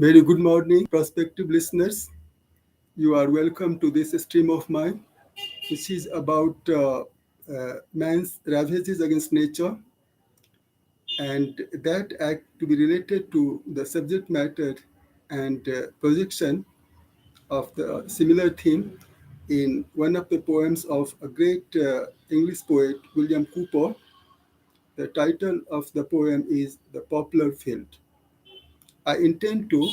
Very good morning, prospective listeners. You are welcome to this stream of mine, which is about man's ravages against nature, and that act to be related to the subject matter and projection of the similar theme in one of the poems of a great English poet, William Cowper. The title of the poem is The Poplar Field. I intend to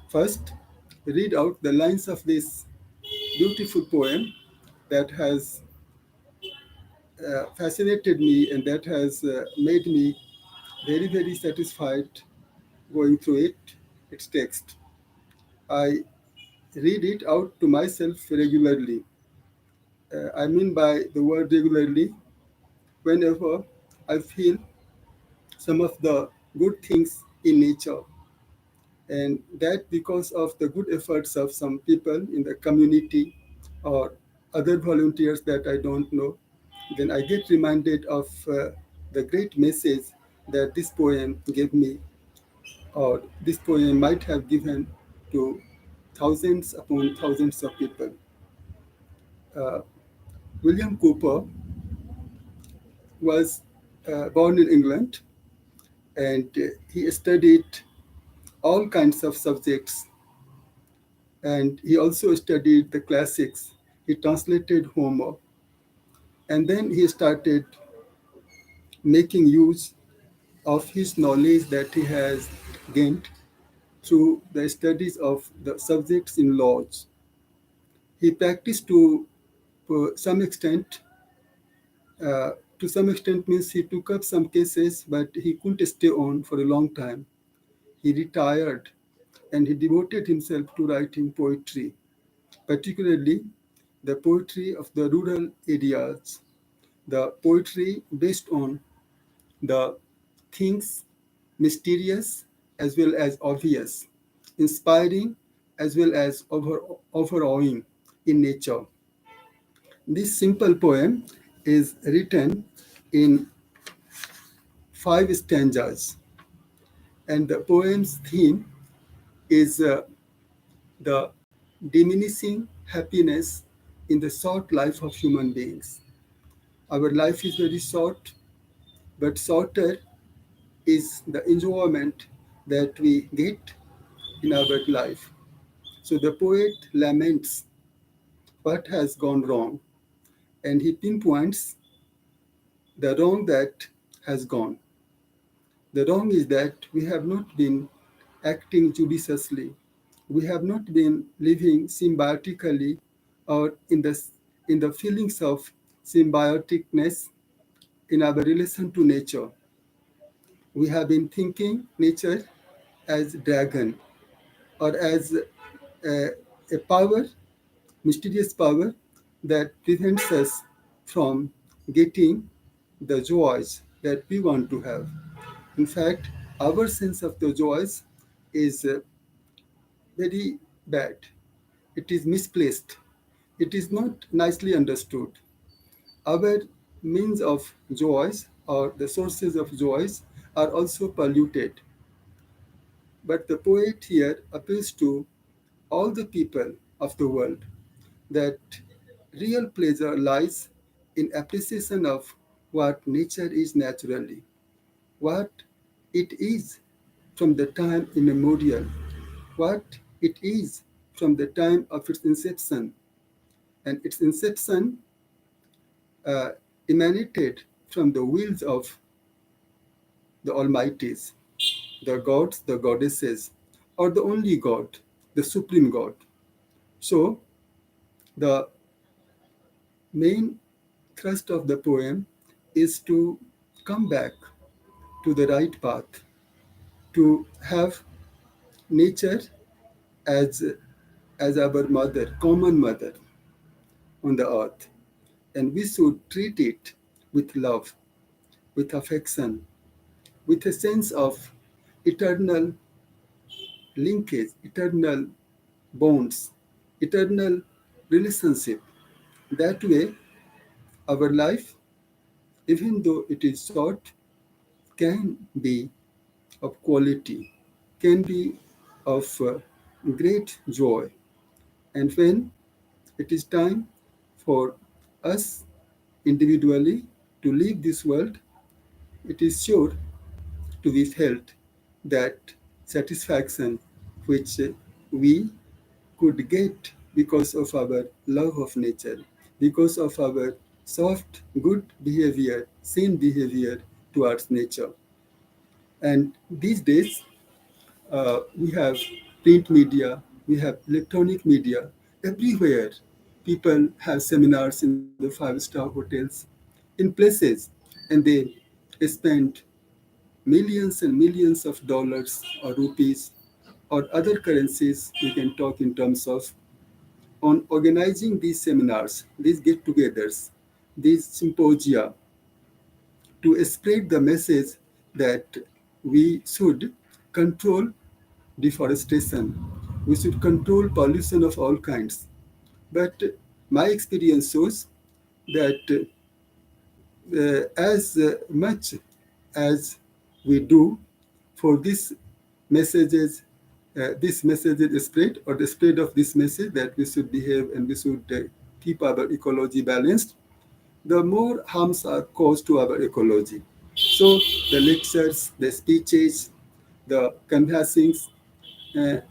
first read out the lines of this beautiful poem that has fascinated me and that has made me very, very satisfied going through its text. I read it out to myself regularly. I mean by the word regularly, whenever I feel some of the good things in nature, and that because of the good efforts of some people in the community or other volunteers that I don't know, then I get reminded of the great message that this poem gave me, or this poem might have given to thousands upon thousands of people. Uh, William Cowper was born in England, and he studied all kinds of subjects, and he also studied the classics. He translated Homer, and then he started making use of his knowledge that he has gained through the studies of the subjects in laws. He practiced some extent. To some extent means he took up some cases, but he couldn't stay on for a long time. He retired and he devoted himself to writing poetry, particularly the poetry of the rural areas, the poetry based on the things mysterious as well as obvious, inspiring as well as overawing in nature. This simple poem is written in 5 stanzas, and the poem's theme is the diminishing happiness in the short life of human beings. Our life is very short, but shorter is the enjoyment that we get in our life. So the poet laments what has gone wrong, and he pinpoints the wrong that has gone. The wrong is that we have not been acting judiciously. We have not been living symbiotically or in the feelings of symbioticness in our relation to nature. We have been thinking nature as dragon or as a power, mysterious power that prevents us from getting the joys that we want to have. In fact, our sense of the joys is very bad. It is misplaced. It is not nicely understood. Our means of joys or the sources of joys are also polluted. But the poet here appeals to all the people of the world that real pleasure lies in appreciation of what nature is naturally, what it is from the time immemorial, what it is from the time of its inception. And its inception uh, emanated from the wills of the Almighties, the gods, the goddesses, or the only God, the Supreme God. So, the main thrust of the poem is to come back to the right path, to have nature as, as our mother, common mother on the earth. And we should treat it with love, with affection, with a sense of eternal linkage, eternal bonds, eternal relationship. That way, our life, even though it is short, can be of quality, can be of great joy. And when it is time for us individually to leave this world, it is sure to be felt that satisfaction which we could get because of our love of nature, because of our soft, good behavior, sane behavior towards nature. And these days, we have print media, we have electronic media. Everywhere, people have seminars in the five-star hotels, in places, and they spend millions and millions of dollars or rupees or other currencies we can talk in terms of on organizing these seminars, these get-togethers, these symposia to spread the message that we should control deforestation, we should control pollution of all kinds. But my experience shows that as much as we do for this message is spread, or the spread of this message that we should behave and we should keep our ecology balanced, the more harms are caused to our ecology. So the lectures, the speeches, the canvassings,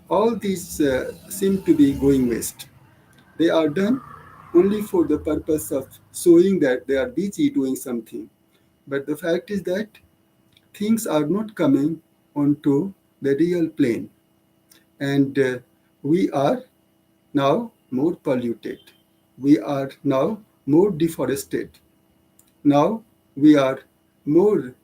all these seem to be going waste. They are done only for the purpose of showing that they are busy doing something. But the fact is that things are not coming onto the real plane. And we are now more polluted. We are now more deforested. Now we are more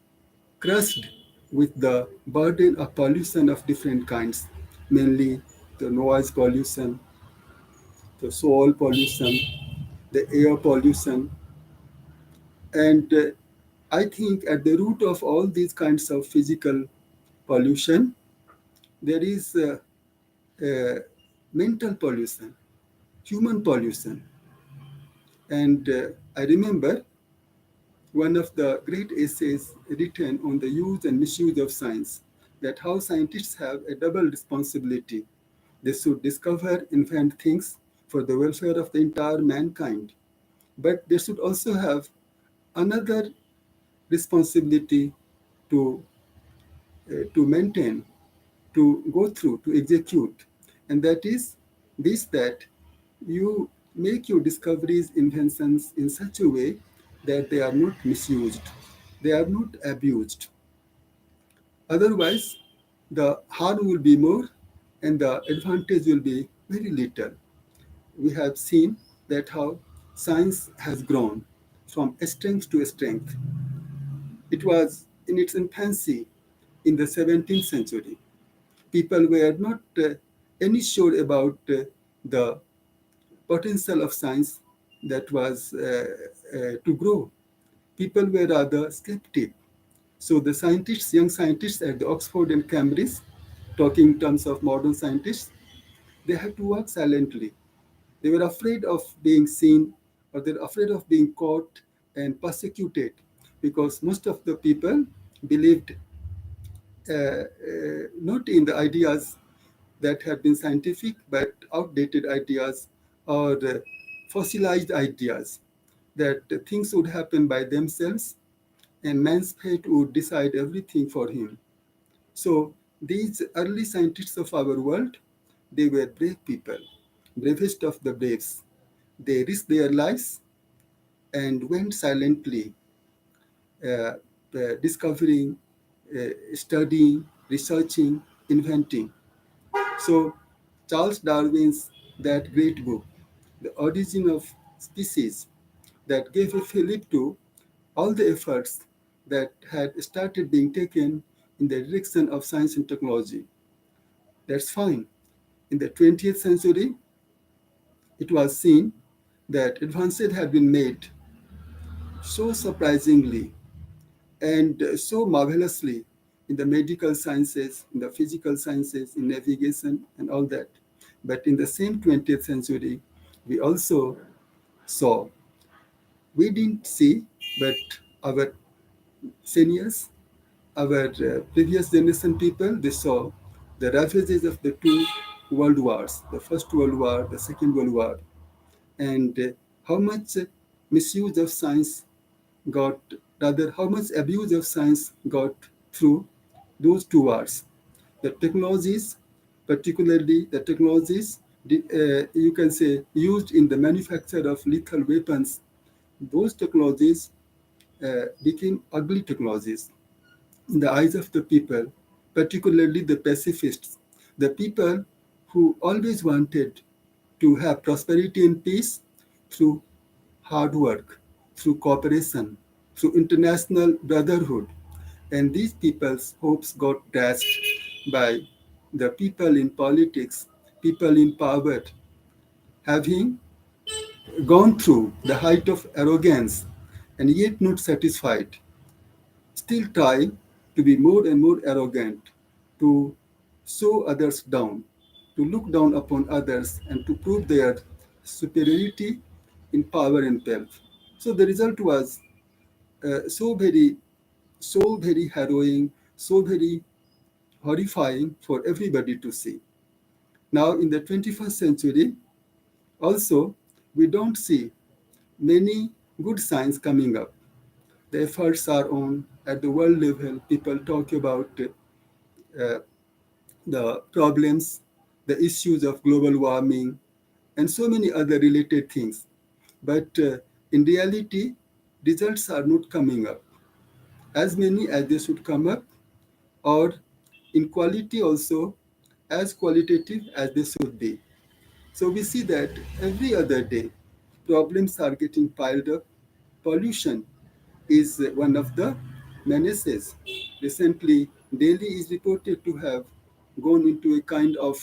crushed with the burden of pollution of different kinds, mainly the noise pollution, the soil pollution, the air pollution. And I think at the root of all these kinds of physical pollution, there is mental pollution, human pollution. And I remember one of the great essays written on the use and misuse of science, that how scientists have a double responsibility. They should discover, invent things for the welfare of the entire mankind, but they should also have another responsibility to to maintain, to go through, to execute, and that is this, that you make your discoveries, inventions in such a way that they are not misused, they are not abused. Otherwise, the harm will be more and the advantage will be very little. We have seen that how science has grown from strength to strength. It was in its infancy in the 17th century. People were not any sure about the potential of science that was to grow. People were rather skeptic. So the scientists, young scientists at the Oxford and Cambridge, talking in terms of modern scientists, they had to work silently. They were afraid of being seen, or they're afraid of being caught and persecuted, because most of the people believed not in the ideas that have been scientific, but outdated ideas or fossilized ideas, that things would happen by themselves and man's fate would decide everything for him. So these early scientists of our world, they were brave people, bravest of the braves. They risked their lives and went silently, uh, discovering, studying, researching, inventing. So Charles Darwin's that great book, The Origin of Species, that gave a fillip to all the efforts that had started being taken in the direction of science and technology. That's fine. In the 20th century, it was seen that advances had been made so surprisingly and so marvelously in the medical sciences, in the physical sciences, in navigation, and all that. But in the same 20th century, we also saw, we didn't see, but our seniors, our previous generation people, they saw the ravages of the two world wars, the First World War, the Second World War, and how much misuse of science got, rather, how much abuse of science got through those two wars. The technologies, particularly the technologies, you can say, used in the manufacture of lethal weapons, those technologies became ugly technologies in the eyes of the people, particularly the pacifists, the people who always wanted to have prosperity and peace through hard work, through cooperation, through international brotherhood. And these people's hopes got dashed by the people in politics, people in power, having gone through the height of arrogance and yet not satisfied, still trying to be more and more arrogant, to show others down, to look down upon others, and to prove their superiority in power and wealth. So the result was so very harrowing, so very horrifying for everybody to see. Now, in the 21st century, also, we don't see many good signs coming up. The efforts are on at the world level. People talk about uh, the problems, the issues of global warming, and so many other related things. But in reality, results are not coming up as many as they should come up, or in quality also as qualitative as they should be. So we see that every other day, problems are getting piled up. Pollution is one of the menaces. Recently, Delhi is reported to have gone into a kind of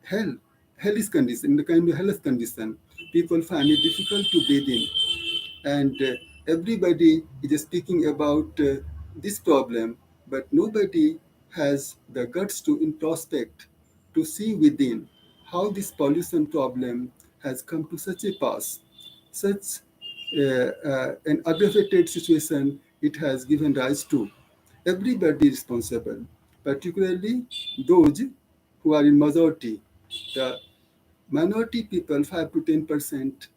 hell, hellish condition, in the kind of hellish condition. People find it difficult to breathe in, and everybody is speaking about this problem, but nobody has the guts to introspect, to see within how this pollution problem has come to such a pass, such an aggravated situation it has given rise to. Everybody is responsible, particularly those who are in majority. The minority people, 5 to 10%,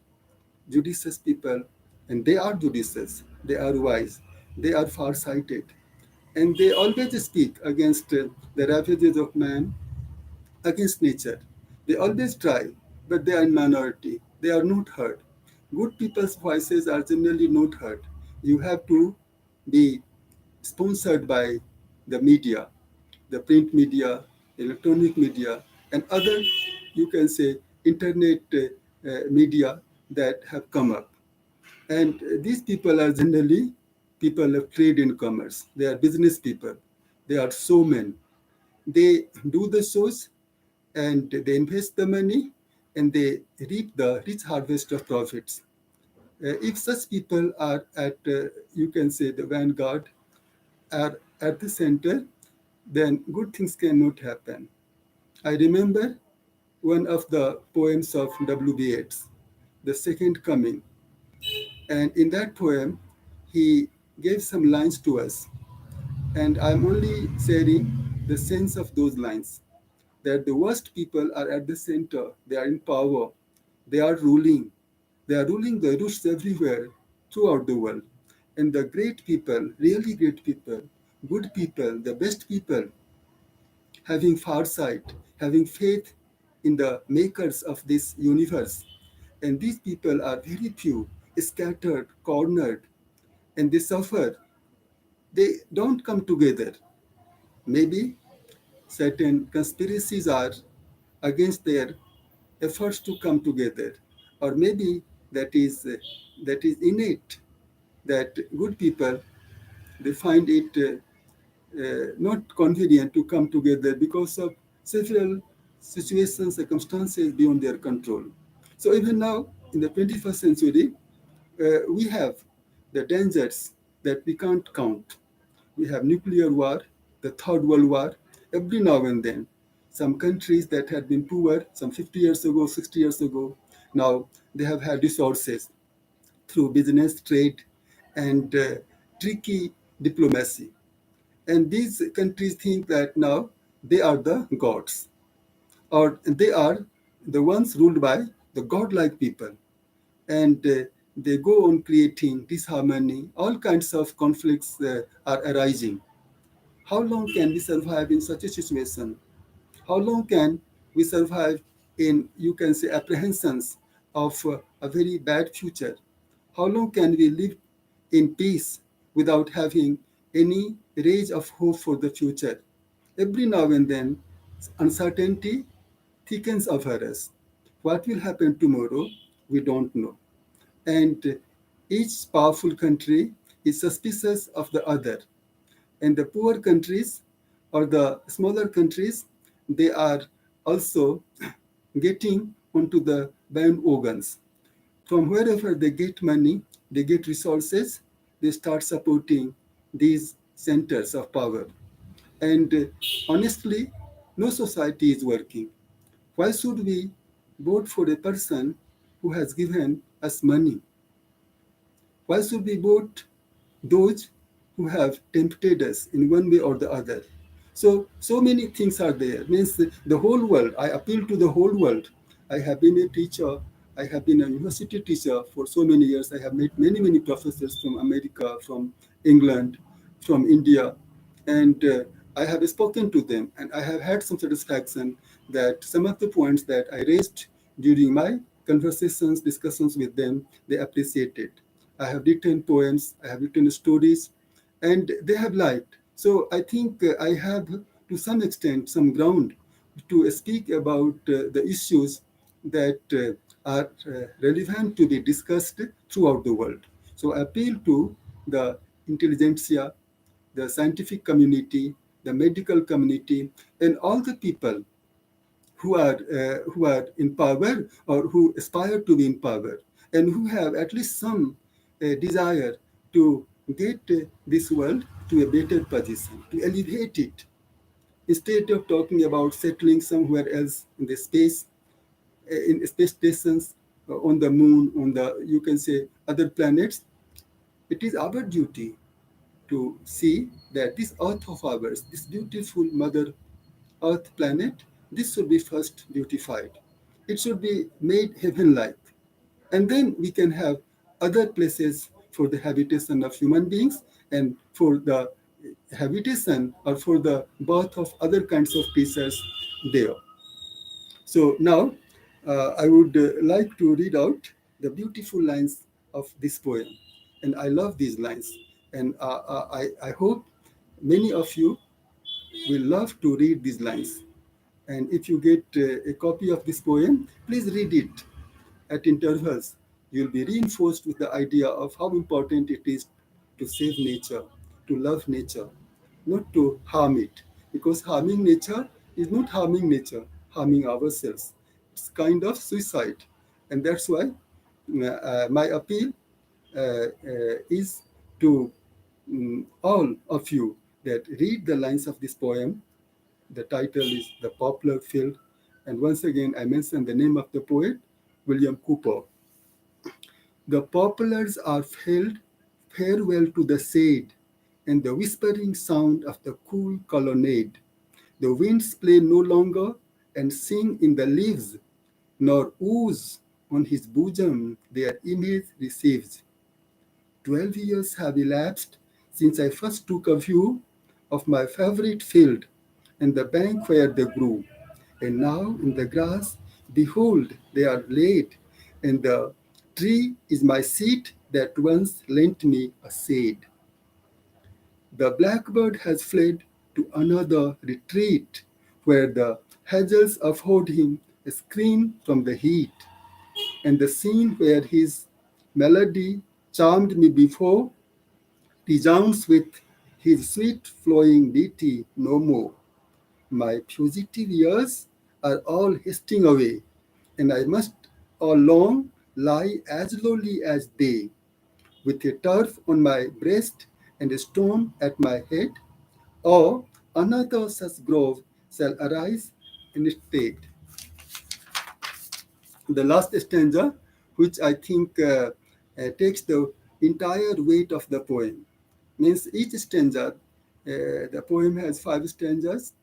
judicious people, and they are judicious, they are wise, they are far-sighted, and they always speak against the ravages of man, against nature. They always try, but they are in minority. They are not heard. Good people's voices are generally not heard. You have to be sponsored by the media, the print media, electronic media, and other, you can say, internet media that have come up. And these people are generally people of trade and commerce. They are business people. They are showmen. They do the shows and they invest the money and they reap the rich harvest of profits. If such people are at, you can say, the vanguard, are at the center, then good things cannot happen. I remember one of the poems of W.B. Yeats, The Second Coming. And in that poem, he gave some lines to us. And I'm only sharing the sense of those lines, that the worst people are at the center, they are in power, they are ruling. They are ruling the roosts everywhere throughout the world. And the great people, really great people, good people, the best people, having foresight, having faith in the makers of this universe. And these people are very few, scattered, cornered, and they suffer. They don't come together. Maybe certain conspiracies are against their efforts to come together, or maybe that is innate, that good people, they find it not convenient to come together because of several situations, circumstances beyond their control. So even now, in the 21st century, we have the dangers that we can't count. We have nuclear war, the Third World War, every now and then. Some countries that had been poor some 50 years ago, 60 years ago, now they have had resources through business, trade, and tricky diplomacy. And these countries think that now they are the gods, or they are the ones ruled by the godlike people. And they go on creating disharmony, all kinds of conflicts are arising. How long can we survive in such a situation? How long can we survive in, you can say, apprehensions of a very bad future? How long can we live in peace without having any rays of hope for the future? Every now and then, uncertainty thickens over us. What will happen tomorrow? We don't know. And each powerful country is suspicious of the other. And the poor countries or the smaller countries, they are also getting onto the bandwagons. From wherever they get money, they get resources, they start supporting these centers of power. And honestly, no society is working. Why should we vote for a person who has given us money? Why should we vote those who have tempted us in one way or the other? So many things are there. Means the whole world. I appeal to the whole world. I have been a teacher. I have been a university teacher for so many years. I have met many professors from America, from England, from India, and I have spoken to them, and I have had some satisfaction that some of the points that I raised during my conversations, discussions with them, they appreciated. I have written poems, I have written stories, and they have liked. So I think I have, to some extent, some ground to speak about the issues that are relevant to be discussed throughout the world. So I appeal to the intelligentsia, the scientific community, the medical community, and all the people who are in power or who aspire to be in power and who have at least some desire to get this world to a better position, to elevate it. Instead of talking about settling somewhere else in the space, in space stations, on the moon, on the, you can say, other planets, it is our duty to see that this earth of ours, this beautiful mother earth planet, this should be first beautified. It should be made heaven-like. And then we can have other places for the habitation of human beings and for the habitation or for the birth of other kinds of creatures there. So now I would like to read out the beautiful lines of this poem. And I love these lines. And I hope many of you will love to read these lines. And if you get a copy of this poem, please read it at intervals. You'll be reinforced with the idea of how important it is to save nature, to love nature, not to harm it. Because harming nature is not harming nature, harming ourselves. It's kind of suicide. And that's why my appeal is to all of you that read the lines of this poem. The title is The Poplar Field. And once again, I mention the name of the poet, William Cowper. The poplars are filled, farewell to the shade, and the whispering sound of the cool colonnade. The winds play no longer and sing in the leaves, nor ooze on his bosom their image receives. 12 years have elapsed since I first took a view of my favorite field and the bank where they grew. And now in the grass, behold, they are laid, and the tree is my seat that once lent me a shade. The blackbird has fled to another retreat, where the hedges afford him a screen from the heat, and the scene where his melody charmed me before resounds with his sweet flowing ditty no more. My fugitive years are all hasting away, and I must all long lie as lowly as they, with a turf on my breast and a stone at my head, or another such grove shall arise in its stead. The last stanza, which I think takes the entire weight of the poem, means each stanza The poem has 5 stanzas,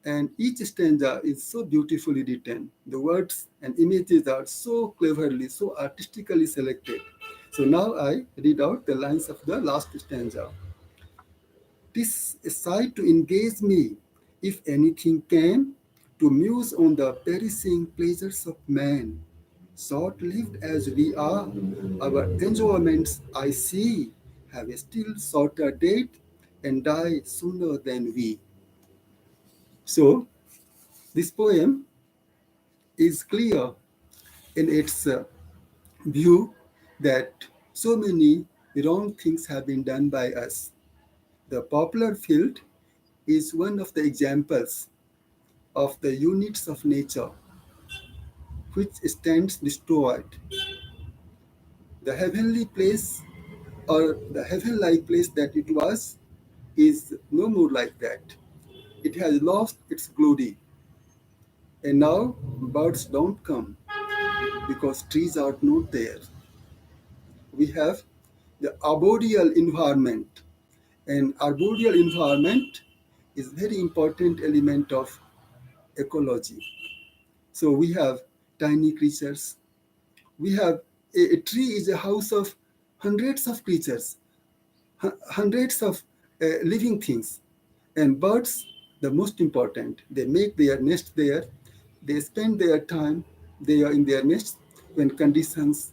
and each stanza is so beautifully written. The words and images are so cleverly, so artistically selected. So now I read out the lines of the last stanza. "'Tis a sight to engage me, if anything can, to muse on the perishing pleasures of man. Short-lived as we are, our enjoyments, I see, have a still shorter date and die sooner than we." So, this poem is clear in its view that so many wrong things have been done by us. The Poplar Field is one of the examples of the units of nature which stands destroyed. The heavenly place or the heaven-like place that it was is no more like that. It has lost its glory. And now birds don't come because trees are not there. We have the arboreal environment, and arboreal environment is very important element of ecology. So we have tiny creatures. We have a tree is a house of hundreds of creatures, hundreds of living things. And birds, the most important, they make their nest there. They spend their time there in their nests when conditions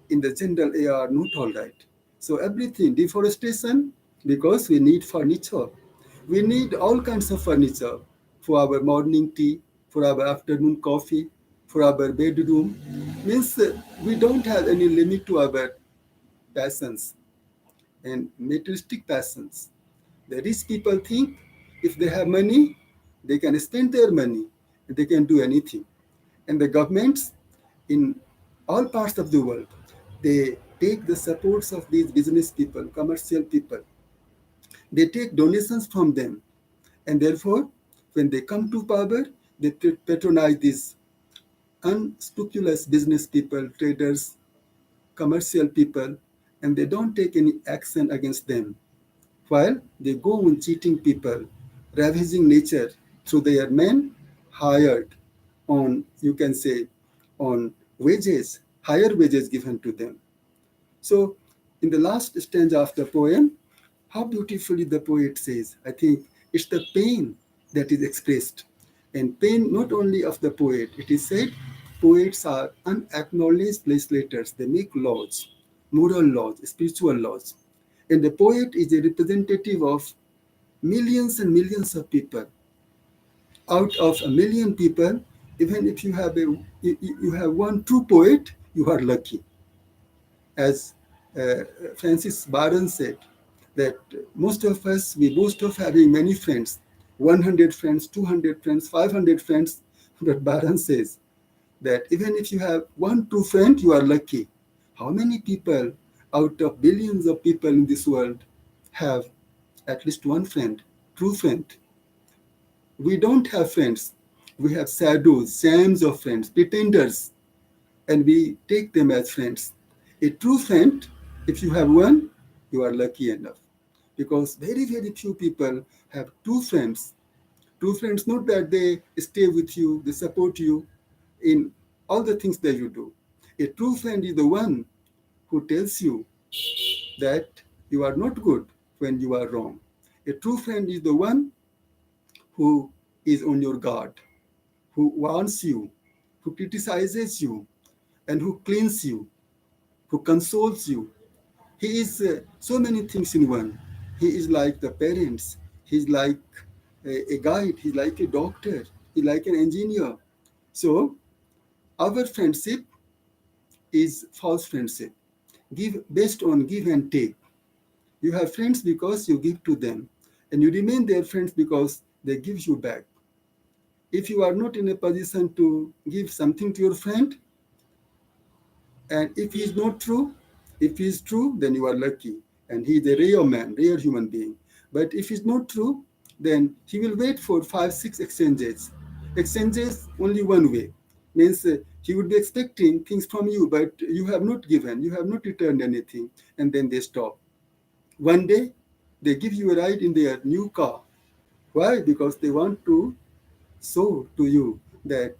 in the general air are not all right. So everything, deforestation, because we need furniture. We need all kinds of furniture for our morning tea, for our afternoon coffee, for our bedroom. Means we don't have any limit to our passions and materialistic passions. The rich people think if they have money, they can spend their money, and they can do anything. And the governments in all parts of the world, they take the supports of these business people, commercial people. They take donations from them. And therefore, when they come to power, they patronize these unscrupulous business people, traders, commercial people, and they don't take any action against them. While they go on cheating people, ravaging nature through their men hired on, you can say, on wages, higher wages given to them. So, in the last stanza of the poem, how beautifully the poet says, I think it's the pain that is expressed. And pain not only of the poet, it is said poets are unacknowledged legislators. They make laws, moral laws, spiritual laws. And the poet is a representative of millions and millions of people. Out of a million people, even if you have one true poet, you are lucky. As Francis Barron said, that most of us, we boast of having many friends, 100 friends, 200 friends, 500 friends. But Barron says that even if you have one true friend, you are lucky. How many people out of billions of people in this world have at least one friend, true friend? We don't have friends. We have shadows, shams of friends, pretenders, and we take them as friends. A true friend, if you have one, you are lucky enough. Because very, very few people have true friends. True friends, not that they stay with you, they support you in all the things that you do. A true friend is the one who tells you that you are not good when you are wrong. A true friend is the one who is on your guard, who warns you, who criticizes you, and who cleans you, who consoles you. He is so many things in one. He is like the parents. He's like a guide. He's like a doctor. He's like an engineer. So our friendship is false friendship. Give based on give and take. You have friends because you give to them, and you remain their friends because they give you back. If you are not in a position to give something to your friend, and if he is not true, if he is true, then you are lucky. And he is a rare man, rare human being. But if he's not true, then he will wait for 5, 6 exchanges. Exchanges only one way. Means he would be expecting things from you, but you have not given, you have not returned anything, and then they stop. One day, They give you a ride in their new car. Why? Because they want to show to you that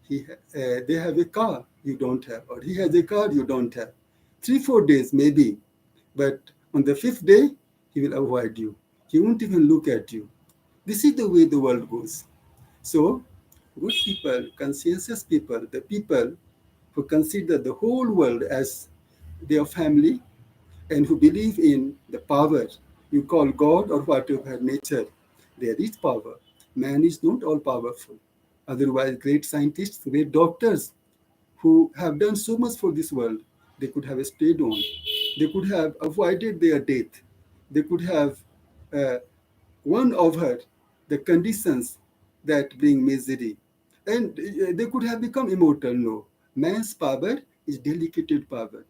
they have a car you don't have, or he has a car you don't have. 3, 4 days maybe, but on the fifth day, he will avoid you. He won't even look at you. This is the way the world goes. So, good people, conscientious people, the people who consider the whole world as their family and who believe in the power you call God or whatever nature, there is power. Man is not all powerful. Otherwise, great scientists, great doctors who have done so much for this world, they could have stayed on. They could have avoided their death. They could have uh, won over the conditions that bring misery. And they could have become immortal. No. Man's power is delegated power.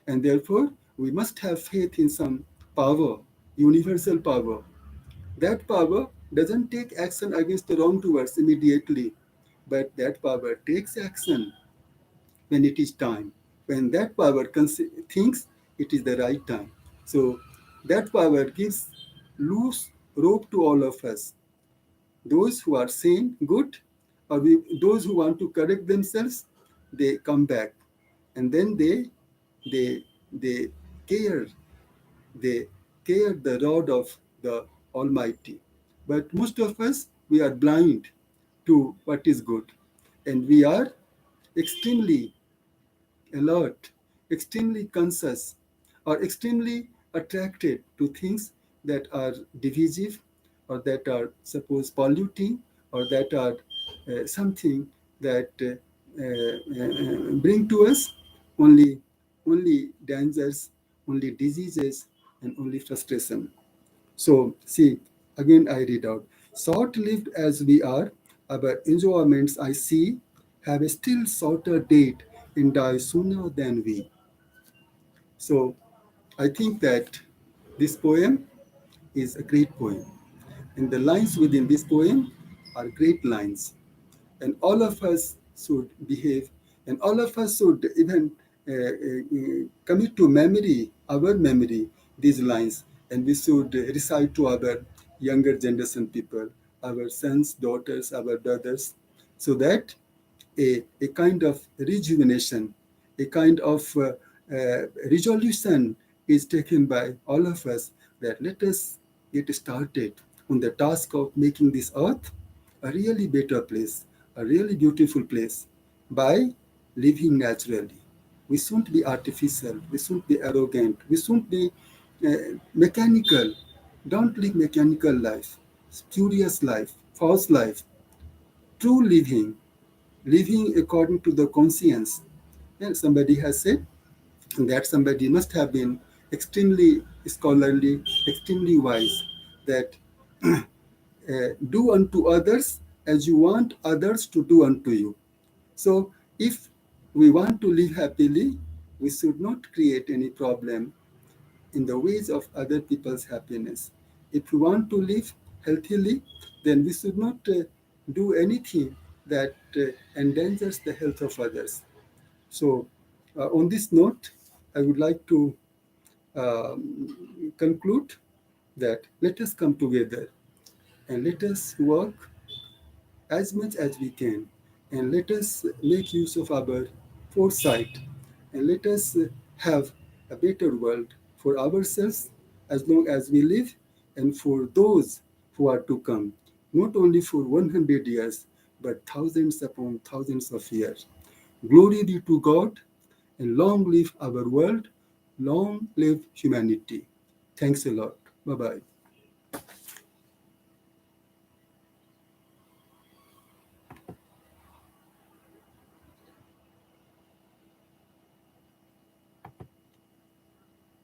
And therefore, we must have faith in some power, universal power. That power doesn't take action against the wrongdoers immediately, but that power takes action when it is time, when that power thinks it is the right time. So that power gives loose rope to all of us. Those who are sane, good, or those who want to correct themselves, they come back, and then they they care they care the rod of the Almighty. But most of us, we are blind to what is good, and we are extremely alert, extremely conscious, or extremely attracted to things that are divisive, or that are, suppose, polluting, or that are something that bring to us only, only dangers, only diseases, and only frustration. So, see, again I read out. Short lived as we are, our enjoyments I see have a still shorter date and die sooner than we. So, I think that this poem is a great poem. And the lines within this poem are great lines. And all of us should behave, and all of us should even commit to memory, our memory, these lines, and we should recite to our younger generation people, our sons, daughters, our brothers, so that a kind of rejuvenation, a kind of resolution is taken by all of us, that let us get started on the task of making this earth a really better place, a really beautiful place by living naturally. We shouldn't be artificial, we shouldn't be arrogant, we shouldn't be mechanical. Don't live mechanical life, spurious life, false life. True living, living according to the conscience. And somebody has said that somebody must have been extremely scholarly, extremely wise, that do unto others as you want others to do unto you. So if we want to live happily, we should not create any problem in the ways of other people's happiness. If we want to live healthily, then we should not do anything that endangers the health of others. So, on this note, I would like to conclude that let us come together and let us work as much as we can, and let us make use of our foresight, and let us have a better world for ourselves as long as we live, and for those who are to come, not only for 100 years, but thousands upon thousands of years. Glory be to God, and long live our world, long live humanity. Thanks a lot. Bye bye.